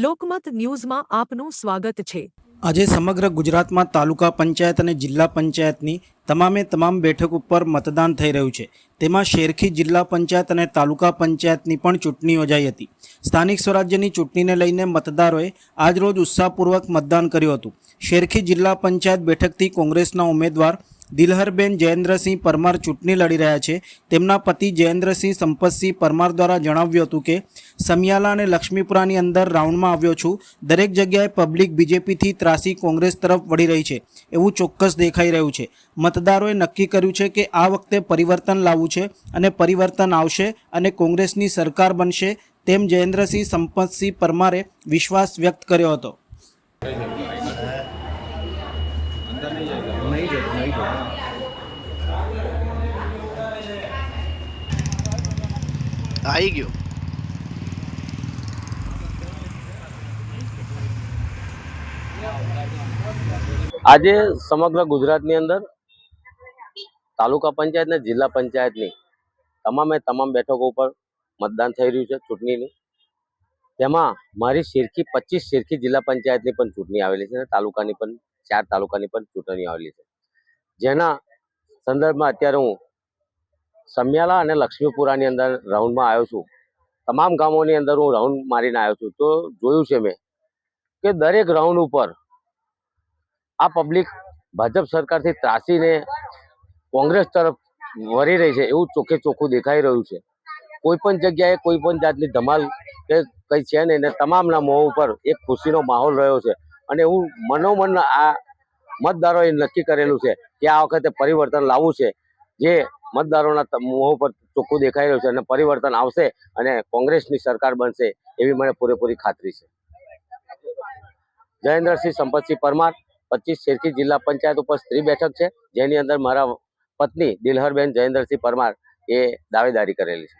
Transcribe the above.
લોકમત ન્યૂઝમાં આપનું સ્વાગત છે। આજે સમગ્ર ગુજરાતમાં તાલુકા પંચાયત અને જિલ્લા પંચાયતની તમામ બેઠક ઉપર મતદાન થઈ રહ્યું છે। તેમાં શેરખી જિલ્લા પંચાયત અને તાલુકા પંચાયતની પણ ચૂંટણી યોજાઈ હતી। સ્થાનિક સ્વરાજ્યની ચૂંટણીને લઈને મતદારોએ આજરોજ ઉત્સાહપૂર્વક મતદાન કર્યું હતું। શેરખી જિલ્લા પંચાયત બેઠકથી કોંગ્રેસના ઉમેદવાર દિલહરબેન જયેન્દ્રસિંહ પરમાર ચૂંટણી લડી રહ્યા છે। તેમના પતિ જયેન્દ્રસિંહ સંપતસિંહ પરમાર દ્વારા જણાવ્યું હતું કે સમિયાલા અને લક્ષ્મીપુરાની અંદર રાઉન્ડમાં આવ્યો છું। દરેક જગ્યાએ પબ્લિક બીજેપીથી ત્રાસી કોંગ્રેસ તરફ વળી રહી છે એવું ચોક્કસ દેખાઈ રહ્યું છે। મતદારોએ નક્કી કર્યું છે કે આ વખતે પરિવર્તન લાવવું છે અને પરિવર્તન આવશે અને કોંગ્રેસની સરકાર બનશે તેમ જયેન્દ્રસિંહ સંપતસિંહ પરમારે વિશ્વાસ વ્યક્ત કર્યો હતો। आई गयो આજે સમગ્ર ગુજરાતની અંદર તાલુકા પંચાયત ને જિલ્લા પંચાયતની તમામ બેઠકો ઉપર મતદાન થઈ રહ્યું છે ચૂંટણીની। તેમાં મારી શેરખી 25 શેરખી જિલ્લા પંચાયતની પણ ચૂંટણી આવેલી છે અને તાલુકાની પણ 4 તાલુકાની પણ ચૂંટણી આવેલી છે, જેના સંદર્ભમાં અત્યારે હું સમિયાલા અને લક્ષ્મીપુરાની અંદર રાઉન્ડમાં આવ્યો છું। તમામ ગામોની અંદર હું રાઉન્ડ મારીને આવ્યો છું તો જોયું છે મેં કે દરેક રાઉન્ડ ઉપર આ પબ્લિક ભાજપ સરકારથી ત્રાસીને કોંગ્રેસ તરફ વળી રહી છે એવું ચોખ્ખે ચોખ્ખું દેખાઈ રહ્યું છે। કોઈ પણ જગ્યાએ કોઈ પણ જાતની ધમાલ કે કંઈ છે નહીં ને તમામના મોં ઉપર એક ખુશીનો માહોલ રહ્યો છે અને એવું મનોમન આ મતદારોએ નક્કી કરેલું છે કે આ વખતે પરિવર્તન લાવવું છે, જે મતદારોના મોં ઉપર ચોખ્ખું દેખાઈ રહ્યું છે અને પરિવર્તન આવશે અને કોંગ્રેસની સરકાર બનશે એવી મને પૂરેપૂરી ખાતરી છે। જયેન્દ્રસિંહ સંપતસિંહ પરમાર 25 શેરખી જિલ્લા પંચાયત ઉપર સ્ત્રી બેઠક છે, જેની અંદર મારા પત્ની દિલહરબેન જયેન્દ્રસિંહ પરમાર એ દાવેદારી કરેલી છે।